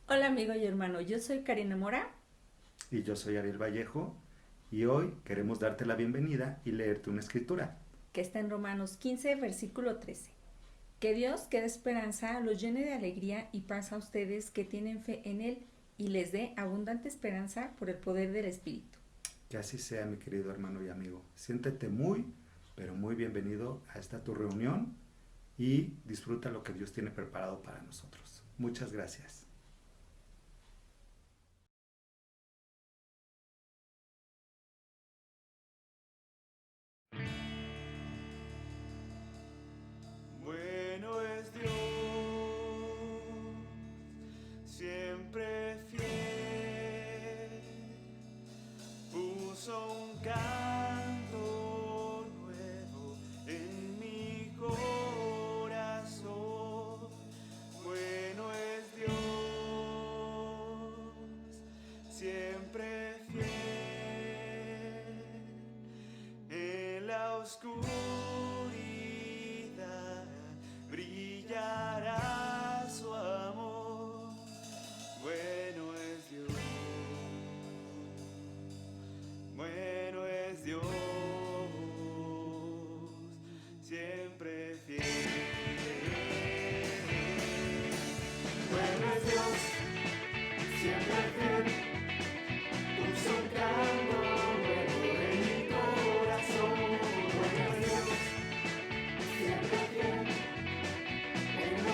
Hola amigo y hermano, yo soy Karina Mora. Y yo soy Ariel Vallejo y hoy queremos darte la bienvenida y leerte una escritura. Que está en Romanos 15, versículo 13. Que Dios, que dé esperanza, los llene de alegría y paz a ustedes que tienen fe en Él y les dé abundante esperanza por el poder del Espíritu. Que así sea, mi querido hermano y amigo. Siéntete muy, pero muy bienvenido a esta tu reunión y disfruta lo que Dios tiene preparado para nosotros. Muchas gracias. Bueno es Dios, siempre fiel. Puso un canto nuevo en mi corazón. Bueno es Dios, siempre fiel. En la oscuridad brillará su amor. Bueno es Dios, bueno es Dios, siempre fiel. Bueno es Dios, siempre fiel. Puso un canto nuevo en mi corazón. Bueno es Dios, siempre fiel. En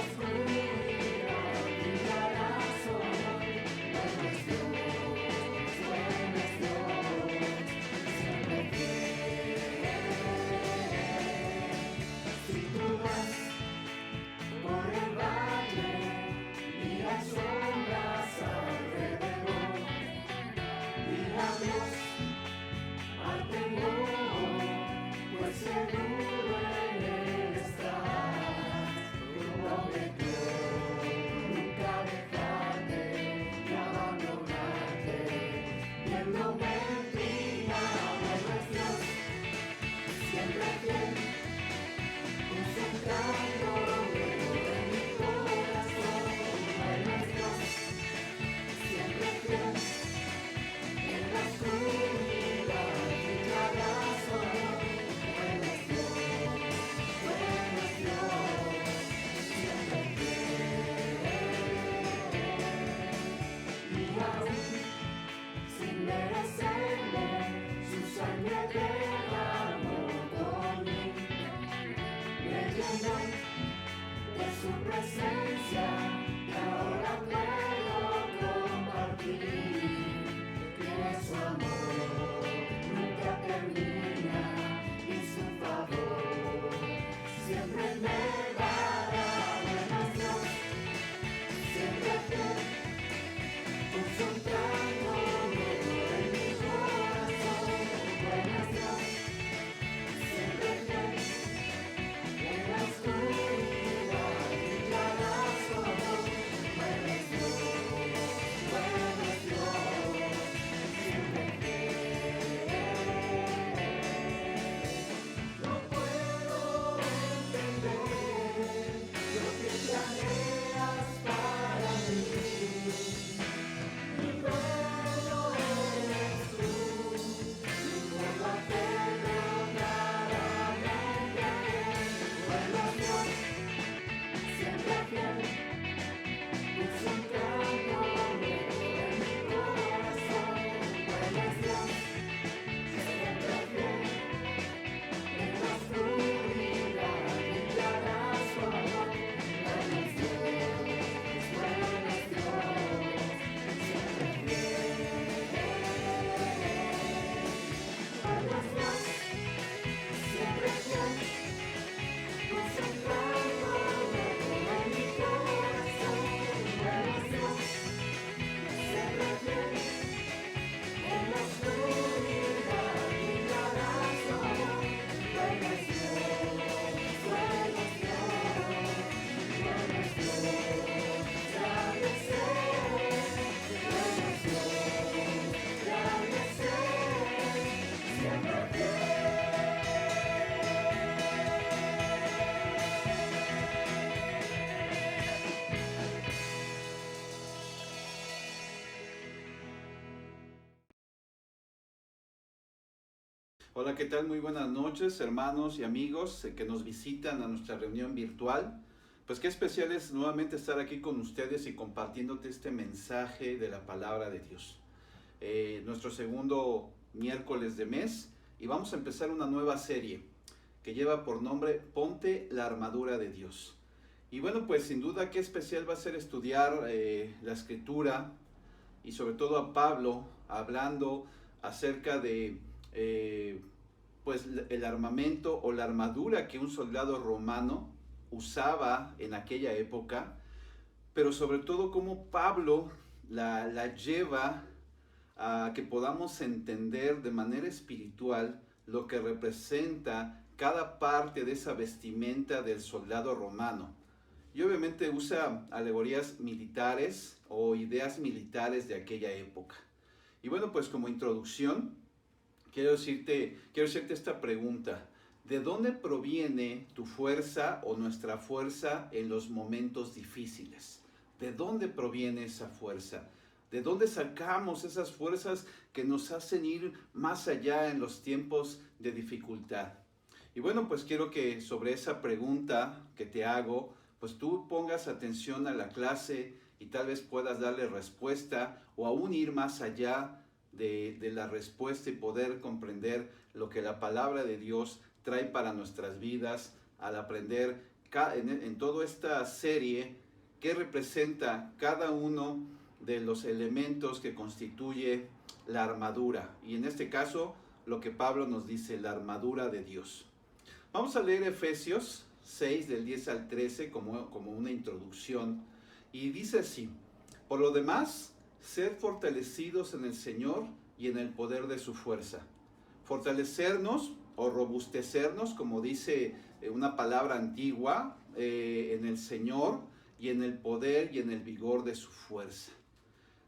Hola, ¿qué tal? Muy buenas noches, hermanos y amigos que nos visitan a nuestra reunión virtual. Pues qué especial es nuevamente estar aquí con ustedes y compartiéndote este mensaje de la palabra de Dios. Nuestro segundo miércoles de mes y vamos a empezar una nueva serie que lleva por nombre Ponte la armadura de Dios. Y bueno, pues sin duda qué especial va a ser estudiar la escritura y sobre todo a Pablo hablando acerca de pues el armamento o la armadura que un soldado romano usaba en aquella época, pero sobre todo cómo Pablo la lleva a que podamos entender de manera espiritual lo que representa cada parte de esa vestimenta del soldado romano. Y obviamente usa alegorías militares o ideas militares de aquella época. Y bueno, pues como introducción, quiero hacerte esta pregunta. ¿De dónde proviene tu fuerza o nuestra fuerza en los momentos difíciles? ¿De dónde proviene esa fuerza? ¿De dónde sacamos esas fuerzas que nos hacen ir más allá en los tiempos de dificultad? Y bueno, pues quiero que sobre esa pregunta que te hago, pues tú pongas atención a la clase y tal vez puedas darle respuesta o aún ir más allá de la respuesta y poder comprender lo que la palabra de Dios trae para nuestras vidas al aprender en toda esta serie qué representa cada uno de los elementos que constituye la armadura. Y en este caso, lo que Pablo nos dice, la armadura de Dios. Vamos a leer Efesios 6 del 10 al 13 como una introducción. Y dice así: por lo demás, sed fortalecidos en el Señor y en el poder de su fuerza. Fortalecernos o robustecernos, como dice una palabra antigua, en el Señor y en el poder y en el vigor de su fuerza.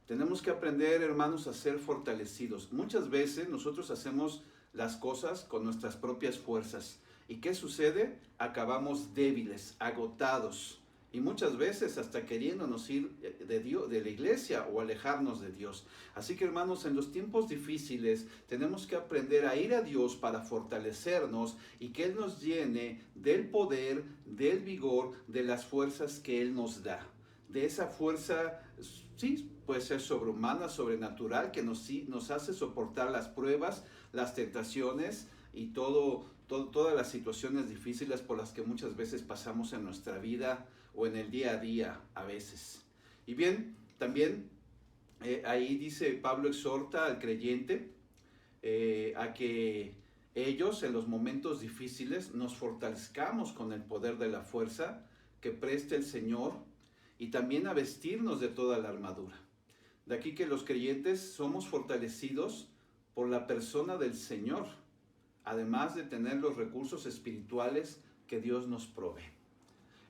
Tenemos que aprender, hermanos, a ser fortalecidos. Muchas veces nosotros hacemos las cosas con nuestras propias fuerzas. ¿Y qué sucede? Acabamos débiles, agotados. Y muchas veces hasta queriéndonos ir de Dios, de la iglesia o alejarnos de Dios. Así que, hermanos, en los tiempos difíciles tenemos que aprender a ir a Dios para fortalecernos y que Él nos llene del poder, del vigor, de las fuerzas que Él nos da. De esa fuerza, sí, puede ser sobrehumana, sobrenatural, que nos hace soportar las pruebas, las tentaciones y todas las situaciones difíciles por las que muchas veces pasamos en nuestra vida o en el día a día a veces. Y bien, también ahí dice, Pablo exhorta al creyente a que ellos en los momentos difíciles nos fortalezcamos con el poder de la fuerza que preste el Señor y también a vestirnos de toda la armadura. De aquí que los creyentes somos fortalecidos por la persona del Señor, además de tener los recursos espirituales que Dios nos provee.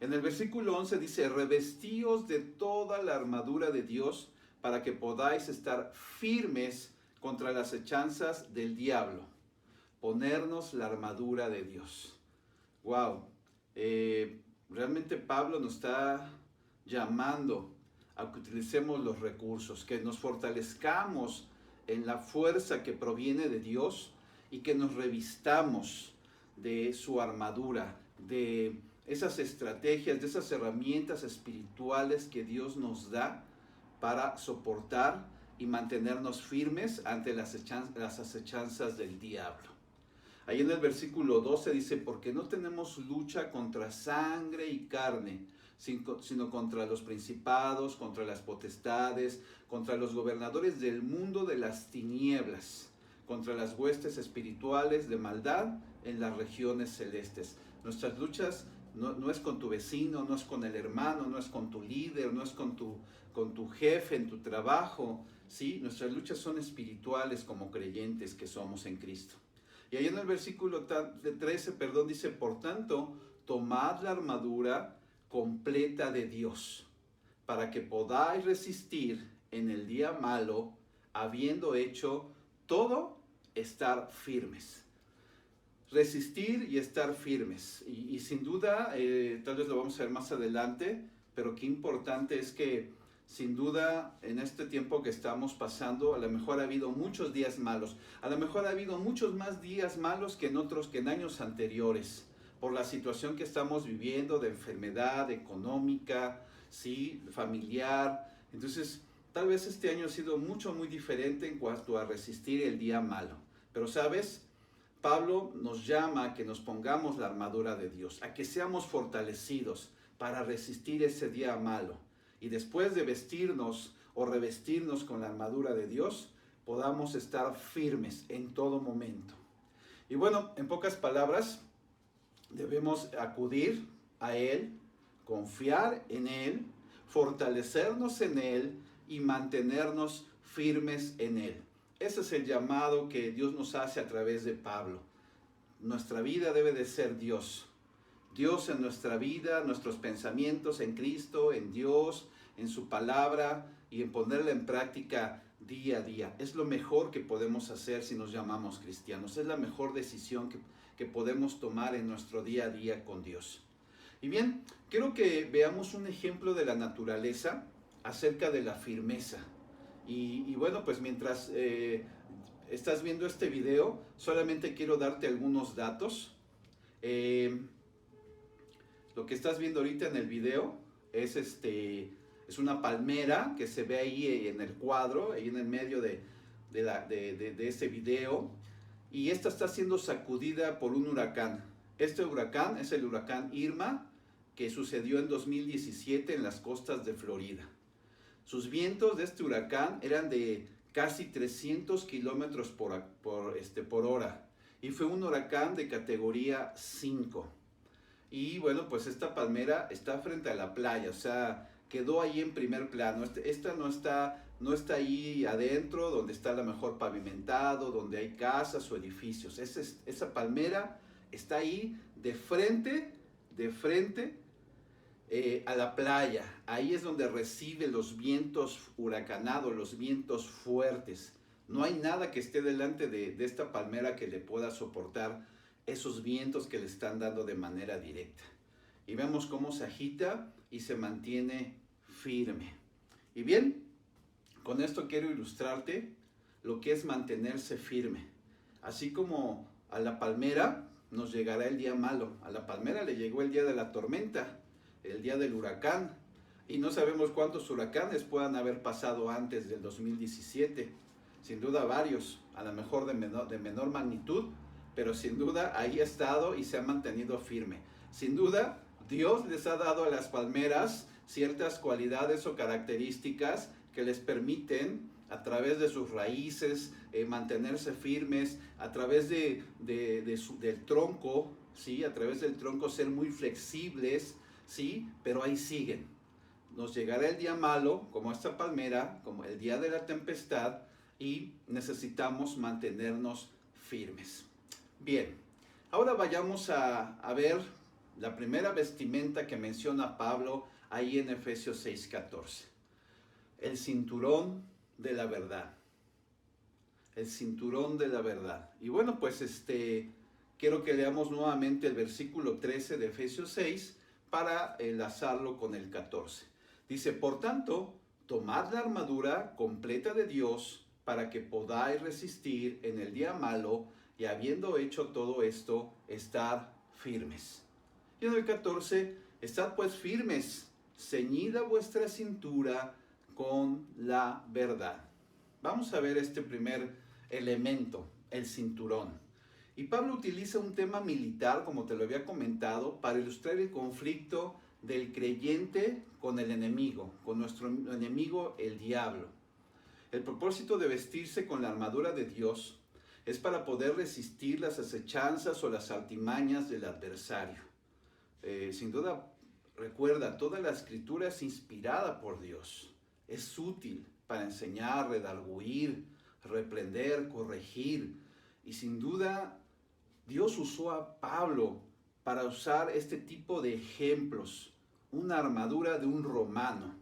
En el versículo 11 dice, revestíos de toda la armadura de Dios para que podáis estar firmes contra las acechanzas del diablo. Ponernos la armadura de Dios. Wow, realmente Pablo nos está llamando a que utilicemos los recursos, que nos fortalezcamos en la fuerza que proviene de Dios y que nos revistamos de su armadura, de esas estrategias, de esas herramientas espirituales que Dios nos da para soportar y mantenernos firmes ante las acechanzas del diablo. Ahí en el versículo 12 dice, porque no tenemos lucha contra sangre y carne, sino contra los principados, contra las potestades, contra los gobernadores del mundo de las tinieblas, contra las huestes espirituales de maldad en las regiones celestes. Nuestras luchas no es con tu vecino, no es con el hermano, no es con tu líder, no es con tu jefe en tu trabajo, ¿sí? Nuestras luchas son espirituales como creyentes que somos en Cristo. Y ahí en el versículo 13, dice, por tanto, tomad la armadura completa de Dios, para que podáis resistir en el día malo, habiendo hecho todo, estar firmes. Resistir y estar firmes. Y sin duda, tal vez lo vamos a ver más adelante, pero qué importante es que Sin duda, en este tiempo que estamos pasando, a lo mejor ha habido muchos días malos. A lo mejor ha habido muchos más días malos que en años anteriores, por la situación que estamos viviendo de enfermedad económica, sí, familiar. Entonces, tal vez este año ha sido muy diferente en cuanto a resistir el día malo. Pero, ¿sabes? Pablo nos llama a que nos pongamos la armadura de Dios, a que seamos fortalecidos para resistir ese día malo. Y después de vestirnos o revestirnos con la armadura de Dios, podamos estar firmes en todo momento. Y bueno, en pocas palabras, debemos acudir a Él, confiar en Él, fortalecernos en Él y mantenernos firmes en Él. Ese es el llamado que Dios nos hace a través de Pablo. Nuestra vida debe de ser Dios. Dios en nuestra vida, nuestros pensamientos en Cristo, en Dios, en su palabra y en ponerla en práctica día a día. Es lo mejor que podemos hacer si nos llamamos cristianos. Es la mejor decisión que podemos tomar en nuestro día a día con Dios. Y bien, quiero que veamos un ejemplo de la naturaleza acerca de la firmeza. Y bueno, pues mientras estás viendo este video, solamente quiero darte algunos datos. Lo que estás viendo ahorita en el video es una palmera que se ve ahí en el cuadro, ahí en el medio de este video. Y esta está siendo sacudida por un huracán. Este huracán es el huracán Irma, que sucedió en 2017 en las costas de Florida. Sus vientos de este huracán eran de casi 300 kilómetros por hora. Y fue un huracán de categoría 5. Y bueno, pues esta palmera está frente a la playa, o sea, quedó ahí en primer plano. Esta no está ahí adentro, donde está a lo mejor pavimentado, donde hay casas o edificios. Esa palmera está ahí de frente a la playa. Ahí es donde recibe los vientos huracanados, los vientos fuertes. No hay nada que esté delante de esta palmera que le pueda soportar esos vientos que le están dando de manera directa. Y vemos cómo se agita y se mantiene firme. Y bien, con esto quiero ilustrarte lo que es mantenerse firme. Así como a la palmera nos llegará el día malo. A la palmera le llegó el día de la tormenta, el día del huracán. Y no sabemos cuántos huracanes puedan haber pasado antes del 2017. Sin duda varios, a lo mejor de menor magnitud, pero sin duda ahí ha estado y se ha mantenido firme. Sin duda, Dios les ha dado a las palmeras ciertas cualidades o características que les permiten, a través de sus raíces, mantenerse firmes, a través del tronco, ¿sí? A través del tronco ser muy flexibles, ¿sí? Pero ahí siguen. Nos llegará el día malo, como esta palmera, como el día de la tempestad, y necesitamos mantenernos firmes. Bien, ahora vayamos a ver la primera vestimenta que menciona Pablo ahí en Efesios 6:14. El cinturón de la verdad. El cinturón de la verdad. Y bueno, pues quiero que leamos nuevamente el versículo 13 de Efesios 6 para enlazarlo con el 14. Dice, por tanto, tomad la armadura completa de Dios para que podáis resistir en el día malo y habiendo hecho todo esto, estar firmes. Y en el 14, estad pues firmes, ceñida vuestra cintura con la verdad. Vamos a ver este primer elemento, el cinturón. Y Pablo utiliza un tema militar, como te lo había comentado, para ilustrar el conflicto del creyente con el enemigo, con nuestro enemigo el diablo. El propósito de vestirse con la armadura de Dios es para poder resistir las acechanzas o las artimañas del adversario. Sin duda, recuerda, toda la escritura es inspirada por Dios. Es útil para enseñar, redarguir, reprender, corregir. Y sin duda, Dios usó a Pablo para usar este tipo de ejemplos. Una armadura de un romano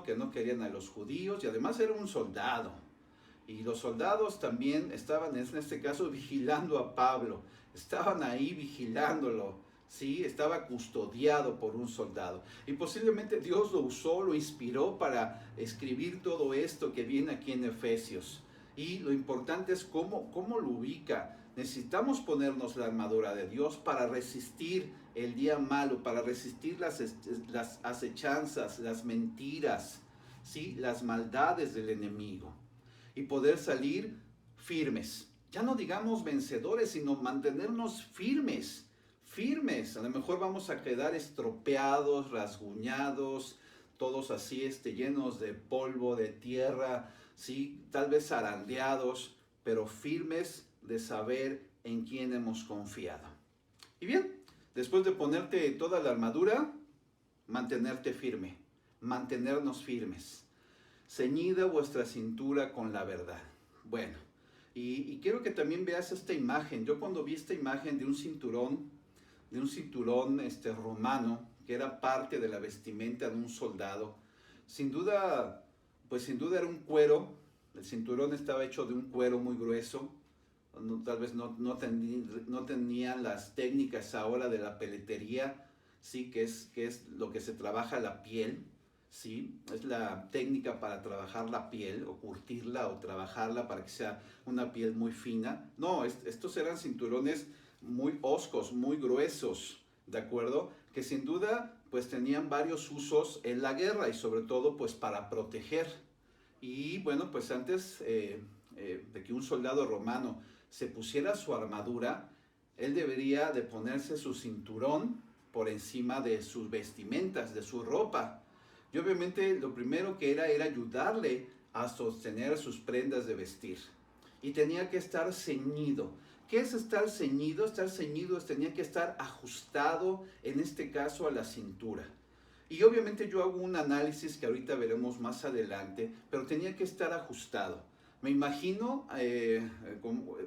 que no querían a los judíos y además era un soldado. Y los soldados también estaban, en este caso, vigilando a Pablo. Estaban ahí vigilándolo, ¿sí? Estaba custodiado por un soldado. Y posiblemente Dios lo usó, lo inspiró para escribir todo esto que viene aquí en Efesios. Y lo importante es cómo lo ubica. Necesitamos ponernos la armadura de Dios para resistir el día malo, para resistir las acechanzas, las mentiras, ¿sí? Las maldades del enemigo. Y poder salir firmes. Ya no digamos vencedores, sino mantenernos firmes. Firmes. A lo mejor vamos a quedar estropeados, rasguñados, todos así llenos de polvo, de tierra, ¿sí? Tal vez zarandeados, pero firmes de saber en quién hemos confiado. Y bien, después de ponerte toda la armadura, mantenerte firme, mantenernos firmes. Ceñida vuestra cintura con la verdad. Bueno, y quiero que también veas esta imagen. Yo cuando vi esta imagen de un cinturón romano, que era parte de la vestimenta de un soldado, sin duda era un cuero. El cinturón estaba hecho de un cuero muy grueso. Tal vez no tenían las técnicas ahora de la peletería, ¿sí? que es lo que se trabaja la piel, ¿sí? Es la técnica para trabajar la piel, o curtirla, o trabajarla para que sea una piel muy fina. No, estos eran cinturones muy hoscos, muy gruesos, ¿de acuerdo? Que sin duda pues tenían varios usos en la guerra, y sobre todo pues para proteger. Y bueno, pues antes de que un soldado romano se pusiera su armadura, él debería de ponerse su cinturón por encima de sus vestimentas, de su ropa. Y obviamente lo primero que era ayudarle a sostener sus prendas de vestir. Y tenía que estar ceñido. ¿Qué es estar ceñido? Estar ceñido tenía que estar ajustado, en este caso a la cintura. Y obviamente yo hago un análisis que ahorita veremos más adelante, pero tenía que estar ajustado. Me imagino,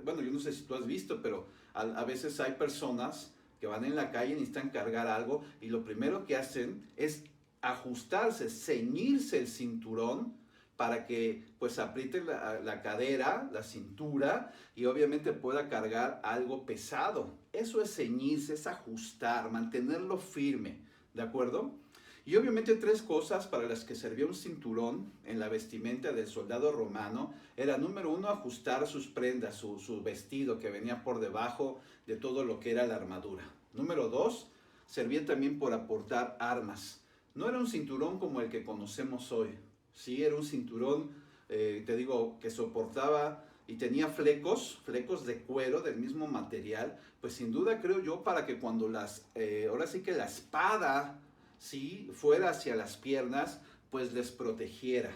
bueno, yo no sé si tú has visto, pero a veces hay personas que van en la calle y necesitan cargar algo, y lo primero que hacen es ajustarse, ceñirse el cinturón para que pues apriete la cadera, la cintura, y obviamente pueda cargar algo pesado. Eso es ceñirse, es ajustar, mantenerlo firme, ¿de acuerdo? Y obviamente tres cosas para las que servía un cinturón en la vestimenta del soldado romano era, número uno, ajustar sus prendas, su vestido que venía por debajo de todo lo que era la armadura. Número dos, servía también por aportar armas. No era un cinturón como el que conocemos hoy. Sí, era un cinturón, que soportaba y tenía flecos de cuero del mismo material, pues sin duda creo yo para que cuando ahora sí que la espada, ¿sí?, fuera hacia las piernas, pues les protegiera,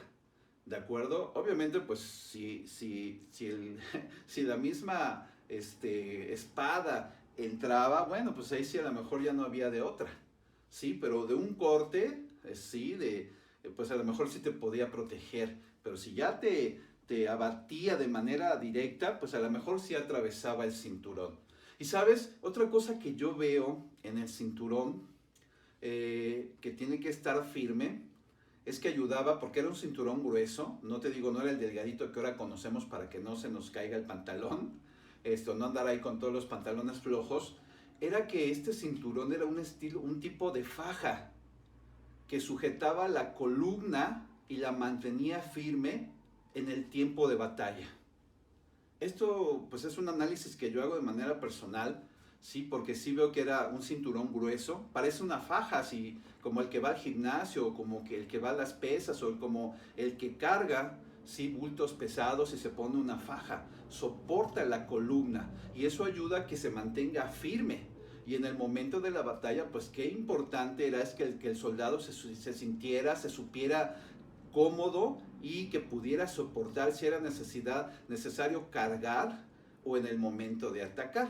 ¿de acuerdo? Obviamente, pues si la misma espada entraba, bueno, pues ahí sí a lo mejor ya no había de otra, ¿sí? Pero de un corte, sí, pues a lo mejor sí te podía proteger, pero si ya te abatía de manera directa, pues a lo mejor sí atravesaba el cinturón. Y sabes, otra cosa que yo veo en el cinturón, que tiene que estar firme, es que ayudaba, porque era un cinturón grueso, no te digo, no era el delgadito que ahora conocemos para que no se nos caiga el pantalón, no andar ahí con todos los pantalones flojos. Era que este cinturón era un tipo de faja que sujetaba la columna y la mantenía firme en el tiempo de batalla. Esto pues es un análisis que yo hago de manera personal, sí, porque sí veo que era un cinturón grueso, parece una faja, así como el que va al gimnasio, o como que el que va a las pesas, o como el que carga, sí, bultos pesados y se pone una faja, soporta la columna, y eso ayuda a que se mantenga firme. Y en el momento de la batalla, pues qué importante era que el soldado se sintiera, se supiera cómodo, y que pudiera soportar si era necesario cargar o en el momento de atacar.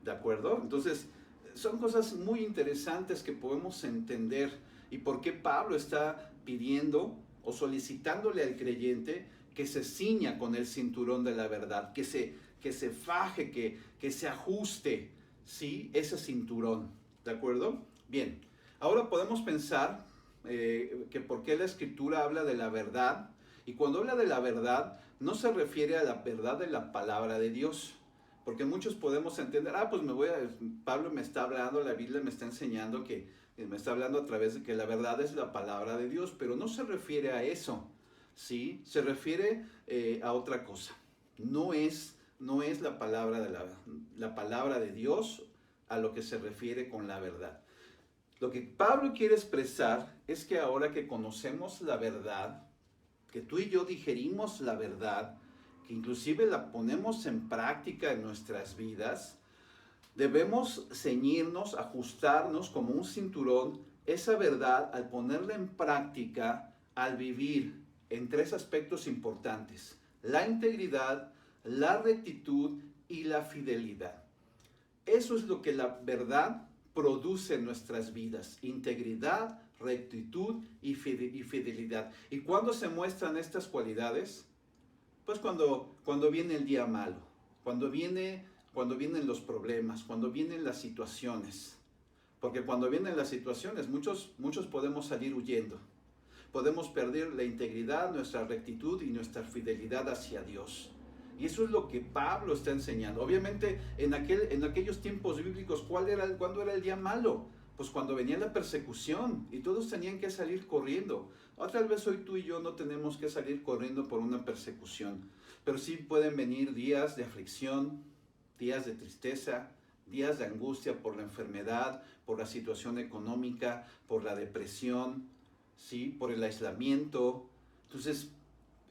¿De acuerdo? Entonces, son cosas muy interesantes que podemos entender, y por qué Pablo está pidiendo o solicitándole al creyente que se ciña con el cinturón de la verdad, que se faje, que se ajuste, ¿sí?, ese cinturón. ¿De acuerdo? Bien, ahora podemos pensar que por qué la Escritura habla de la verdad, y cuando habla de la verdad no se refiere a la verdad de la palabra de Dios. Porque muchos podemos entender, pues Pablo me está hablando, la Biblia me está enseñando que me está hablando a través de que la verdad es la palabra de Dios, pero no se refiere a eso, ¿sí? Se refiere a otra cosa. No es la palabra la palabra de Dios a lo que se refiere con la verdad. Lo que Pablo quiere expresar es que ahora que conocemos la verdad, que tú y yo digerimos la verdad, que inclusive la ponemos en práctica en nuestras vidas, debemos ceñirnos, ajustarnos como un cinturón esa verdad al ponerla en práctica, al vivir en 3 aspectos importantes: la integridad, la rectitud y la fidelidad. Eso es lo que la verdad produce en nuestras vidas: integridad, rectitud y fidelidad. ¿Y cuándo se muestran estas cualidades? Pues cuando viene el día malo, cuando vienen los problemas, cuando vienen las situaciones. Porque cuando vienen las situaciones, muchos podemos salir huyendo. Podemos perder la integridad, nuestra rectitud y nuestra fidelidad hacia Dios. Y eso es lo que Pablo está enseñando. Obviamente, en aquellos tiempos bíblicos, ¿cuándo era el día malo? Pues cuando venía la persecución y todos tenían que salir corriendo. Tal vez hoy tú y yo no tenemos que salir corriendo por una persecución, pero sí pueden venir días de aflicción, días de tristeza, días de angustia por la enfermedad, por la situación económica, por la depresión, ¿sí? Por el aislamiento. Entonces,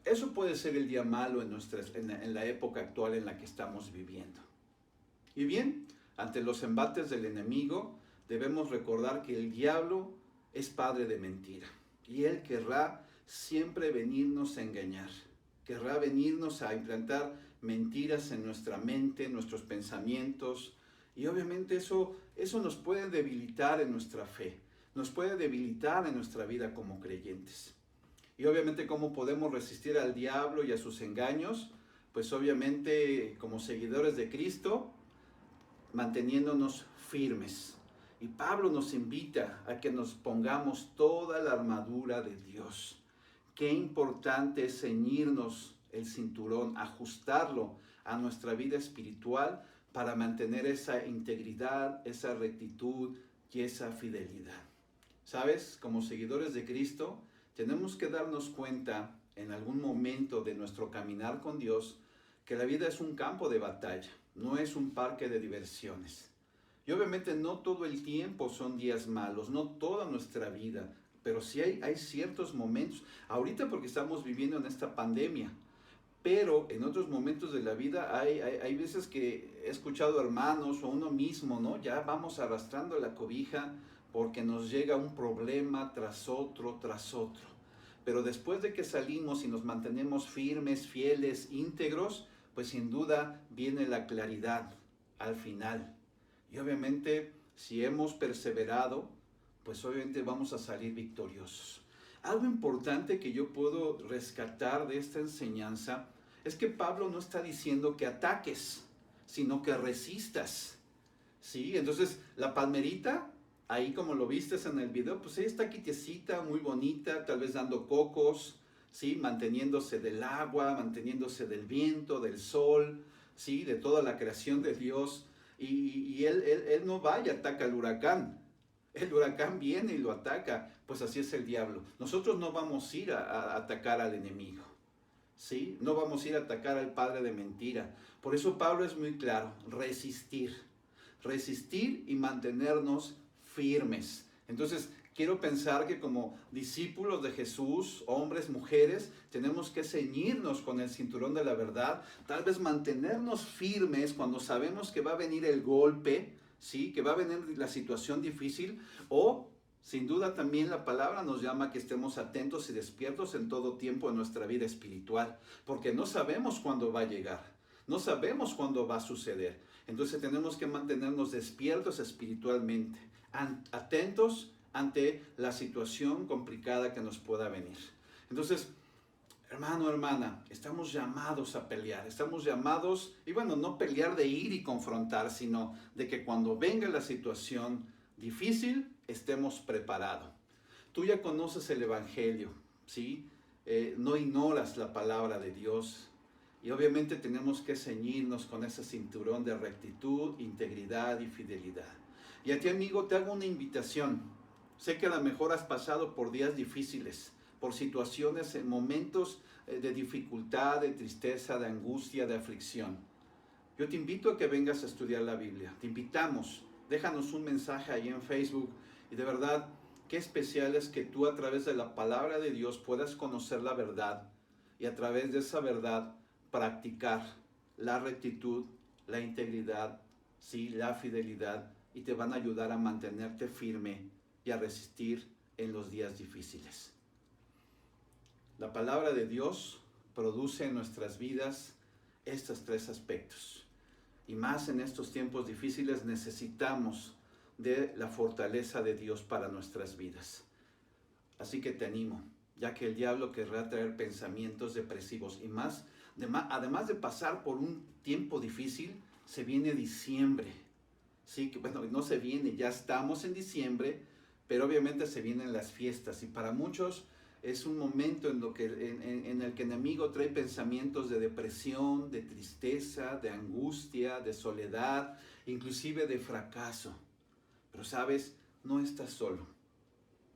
eso puede ser el día malo en la época actual en la que estamos viviendo. Y bien, ante los embates del enemigo, debemos recordar que el diablo es padre de mentira. Y él querrá siempre venirnos a engañar. Querrá venirnos a implantar mentiras en nuestra mente, en nuestros pensamientos. Y obviamente eso nos puede debilitar en nuestra fe. Nos puede debilitar en nuestra vida como creyentes. Y obviamente, ¿cómo podemos resistir al diablo y a sus engaños? Pues obviamente, como seguidores de Cristo, manteniéndonos firmes. Y Pablo nos invita a que nos pongamos toda la armadura de Dios. Qué importante es ceñirnos el cinturón, ajustarlo a nuestra vida espiritual para mantener esa integridad, esa rectitud y esa fidelidad. ¿Sabes? Como seguidores de Cristo, tenemos que darnos cuenta en algún momento de nuestro caminar con Dios que la vida es un campo de batalla, no es un parque de diversiones. Y obviamente no todo el tiempo son días malos, no toda nuestra vida, pero sí hay ciertos momentos. Ahorita porque estamos viviendo en esta pandemia, pero en otros momentos de la vida hay veces que he escuchado hermanos o uno mismo, ¿no? Ya vamos arrastrando la cobija porque nos llega un problema tras otro, tras otro. Pero después de que salimos y nos mantenemos firmes, fieles, íntegros, pues sin duda viene la claridad al final. Y obviamente, si hemos perseverado, pues obviamente vamos a salir victoriosos. Algo importante que yo puedo rescatar de esta enseñanza es que Pablo no está diciendo que ataques, sino que resistas. ¿Sí? Entonces, la palmerita, ahí como lo vistes en el video, pues ella está quietecita, muy bonita, tal vez dando cocos, ¿sí? Manteniéndose del agua, manteniéndose del viento, del sol, ¿sí? De toda la creación de Dios. Y él no va y ataca al huracán. El huracán viene y lo ataca. Pues así es el diablo. Nosotros no vamos a ir a atacar al enemigo, ¿sí? No vamos a ir a atacar al padre de mentira. Por eso Pablo es muy claro: resistir. Resistir y mantenernos firmes. Entonces, quiero pensar que como discípulos de Jesús, hombres, mujeres, tenemos que ceñirnos con el cinturón de la verdad, tal vez mantenernos firmes cuando sabemos que va a venir el golpe, ¿sí? Que va a venir la situación difícil, o sin duda también la palabra nos llama a que estemos atentos y despiertos en todo tiempo en nuestra vida espiritual, porque no sabemos cuándo va a llegar, no sabemos cuándo va a suceder. Entonces tenemos que mantenernos despiertos espiritualmente, atentos ante la situación complicada que nos pueda venir. Entonces, hermano, hermana, estamos llamados a pelear, estamos llamados, y bueno, no pelear de ir y confrontar, sino de que cuando venga la situación difícil, estemos preparados. Tú ya conoces el Evangelio, ¿sí? No ignoras la palabra de Dios. Y obviamente tenemos que ceñirnos con ese cinturón de rectitud, integridad y fidelidad. Y a ti, amigo, te hago una invitación. Sé que a lo mejor has pasado por días difíciles, por situaciones, en momentos de dificultad, de tristeza, de angustia, de aflicción. Yo te invito a que vengas a estudiar la Biblia. Te invitamos. Déjanos un mensaje ahí en Facebook. Y de verdad, qué especial es que tú a través de la palabra de Dios puedas conocer la verdad y a través de esa verdad practicar la rectitud, la integridad, sí, la fidelidad, y te van a ayudar a mantenerte firme y a resistir en los días difíciles. La palabra de Dios produce en nuestras vidas estos tres aspectos. Y más en estos tiempos difíciles necesitamos de la fortaleza de Dios para nuestras vidas. Así que te animo, ya que el diablo querrá traer pensamientos depresivos y más, además de pasar por un tiempo difícil, se viene diciembre. Sí, que bueno, no se viene, ya estamos en diciembre, pero obviamente se vienen las fiestas y para muchos es un momento en el que el enemigo trae pensamientos de depresión, de tristeza, de angustia, de soledad, inclusive de fracaso. Pero sabes, no estás solo.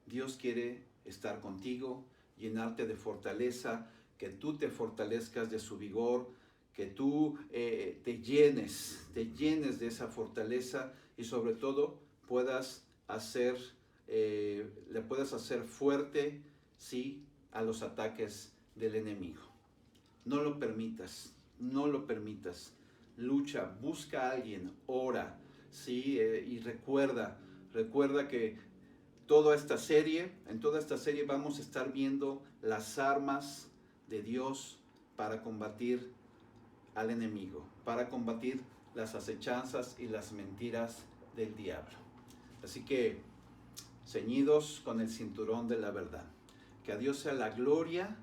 Dios quiere estar contigo, llenarte de fortaleza, que tú te fortalezcas de su vigor, que tú te llenes de esa fortaleza y sobre todo le puedas hacer fuerte, sí, a los ataques del enemigo. No lo permitas. Lucha, busca a alguien, ora, sí, y recuerda que en toda esta serie vamos a estar viendo las armas de Dios para combatir al enemigo, para combatir las acechanzas y las mentiras del diablo. Así que, ceñidos con el cinturón de la verdad. Que a Dios sea la gloria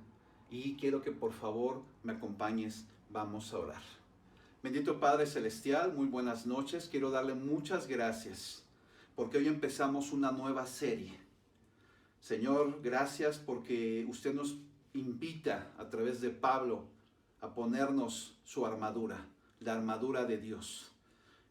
y quiero que por favor me acompañes, vamos a orar. Bendito Padre Celestial, muy buenas noches. Quiero darle muchas gracias porque hoy empezamos una nueva serie. Señor, gracias porque usted nos invita a través de Pablo a ponernos su armadura, la armadura de Dios.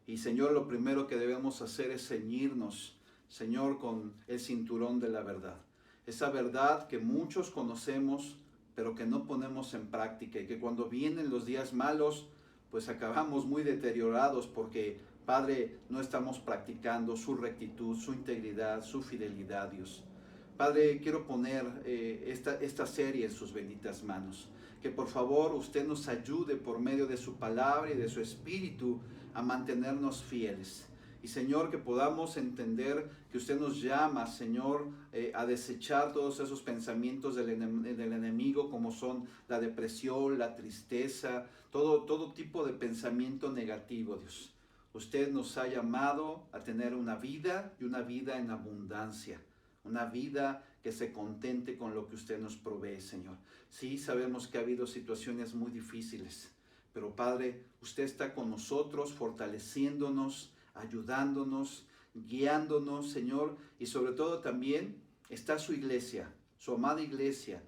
Y Señor, lo primero que debemos hacer es ceñirnos, Señor, con el cinturón de la verdad. Esa verdad que muchos conocemos, pero que no ponemos en práctica y que cuando vienen los días malos, pues acabamos muy deteriorados porque, Padre, no estamos practicando su rectitud, su integridad, su fidelidad, Dios. Padre, quiero poner esta serie en sus benditas manos. Que por favor usted nos ayude por medio de su palabra y de su espíritu a mantenernos fieles. Y Señor, que podamos entender que usted nos llama, Señor, a desechar todos esos pensamientos del enemigo, como son la depresión, la tristeza, todo tipo de pensamiento negativo, Dios. Usted nos ha llamado a tener una vida y una vida en abundancia. Una vida que se contente con lo que usted nos provee, Señor. Sí, sabemos que ha habido situaciones muy difíciles, pero Padre, usted está con nosotros, fortaleciéndonos, ayudándonos, guiándonos, Señor, y sobre todo también está su iglesia, su amada iglesia,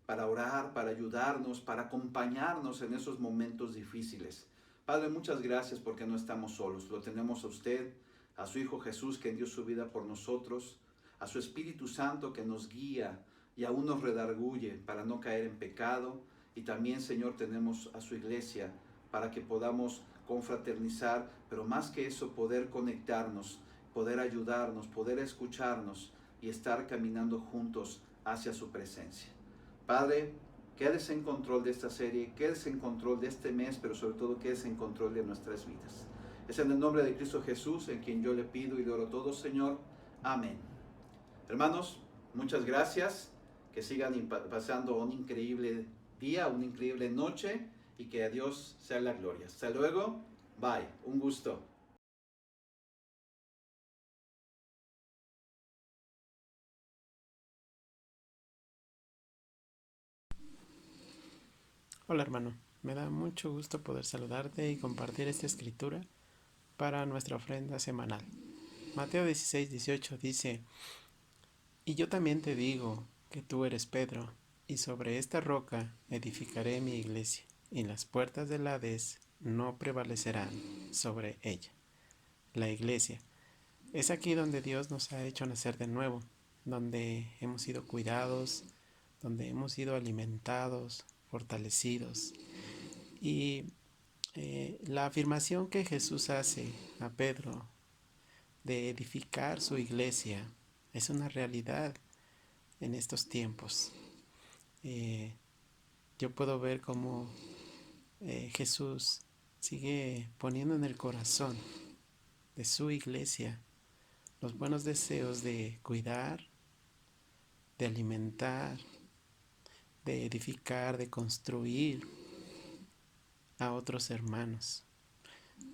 para orar, para ayudarnos, para acompañarnos en esos momentos difíciles. Padre, muchas gracias porque no estamos solos, lo tenemos a usted, a su Hijo Jesús que dio su vida por nosotros, a su Espíritu Santo que nos guía y aún nos redarguye para no caer en pecado. Y también, Señor, tenemos a su iglesia para que podamos confraternizar, pero más que eso, poder conectarnos, poder ayudarnos, poder escucharnos y estar caminando juntos hacia su presencia. Padre, quédese en control de esta serie, quédese en control de este mes, pero sobre todo quédese en control de nuestras vidas. Es en el nombre de Cristo Jesús en quien yo le pido y le oro todo, Señor. Amén. Hermanos, muchas gracias, que sigan pasando un increíble día, una increíble noche y que a Dios sea la gloria. Hasta luego, bye, un gusto. Hola hermano, me da mucho gusto poder saludarte y compartir esta escritura para nuestra ofrenda semanal. Mateo 16:18 dice: Y yo también te digo que tú eres Pedro, y sobre esta roca edificaré mi iglesia, y las puertas del Hades no prevalecerán sobre ella. La iglesia. Es aquí donde Dios nos ha hecho nacer de nuevo, donde hemos sido cuidados, donde hemos sido alimentados, fortalecidos. Y la afirmación que Jesús hace a Pedro de edificar su iglesia es una realidad en estos tiempos. Yo puedo ver cómo Jesús sigue poniendo en el corazón de su iglesia los buenos deseos de cuidar, de alimentar, de edificar, de construir a otros hermanos.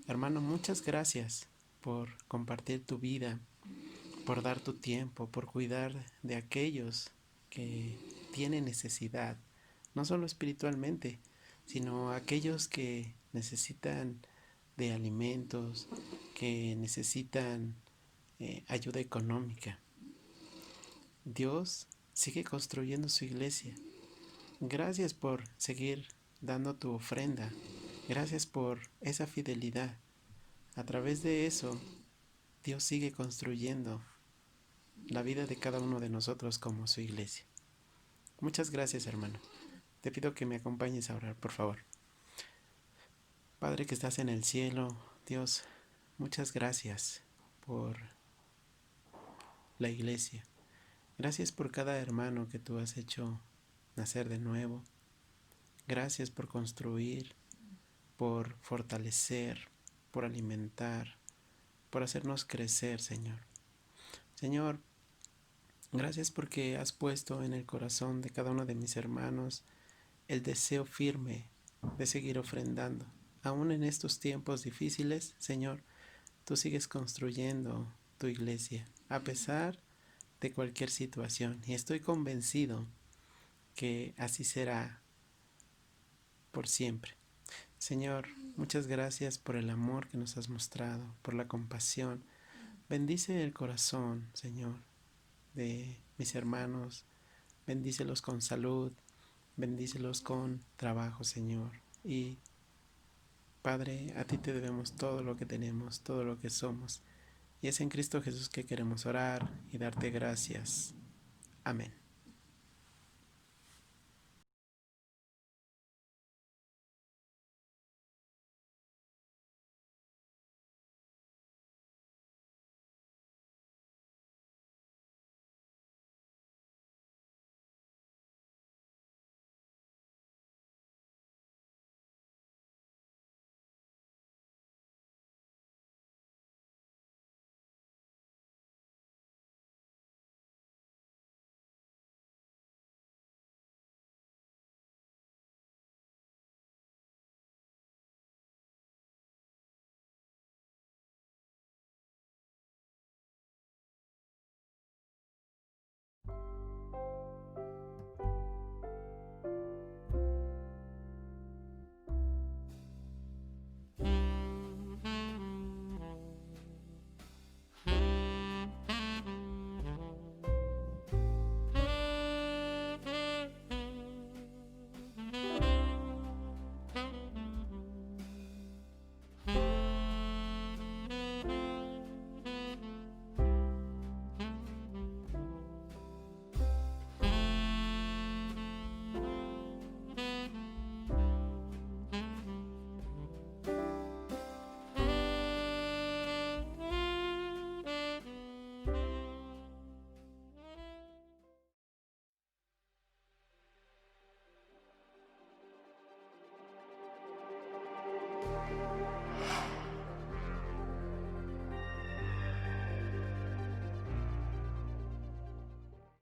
Hermano, muchas gracias por compartir tu vida, por dar tu tiempo, por cuidar de aquellos que tienen necesidad, no solo espiritualmente, sino aquellos que necesitan de alimentos, que necesitan ayuda económica. Dios sigue construyendo su iglesia. Gracias por seguir dando tu ofrenda. Gracias por esa fidelidad. A través de eso, Dios sigue construyendo la vida de cada uno de nosotros como su iglesia. Muchas gracias, hermano. Te pido que me acompañes a orar, por favor. Padre que estás en el cielo, Dios, muchas gracias por la iglesia. Gracias por cada hermano que tú has hecho nacer de nuevo. Gracias por construir, por fortalecer, por alimentar, por hacernos crecer, Señor. Señor, gracias porque has puesto en el corazón de cada uno de mis hermanos el deseo firme de seguir ofrendando. Aún en estos tiempos difíciles, Señor, tú sigues construyendo tu iglesia, a pesar de cualquier situación. Y estoy convencido que así será por siempre. Señor, muchas gracias por el amor que nos has mostrado, por la compasión. Bendice el corazón, Señor, de mis hermanos. Bendícelos con salud, bendícelos con trabajo, Señor. Y Padre, a ti te debemos todo lo que tenemos, todo lo que somos. Y es en Cristo Jesús que queremos orar y darte gracias. Amén.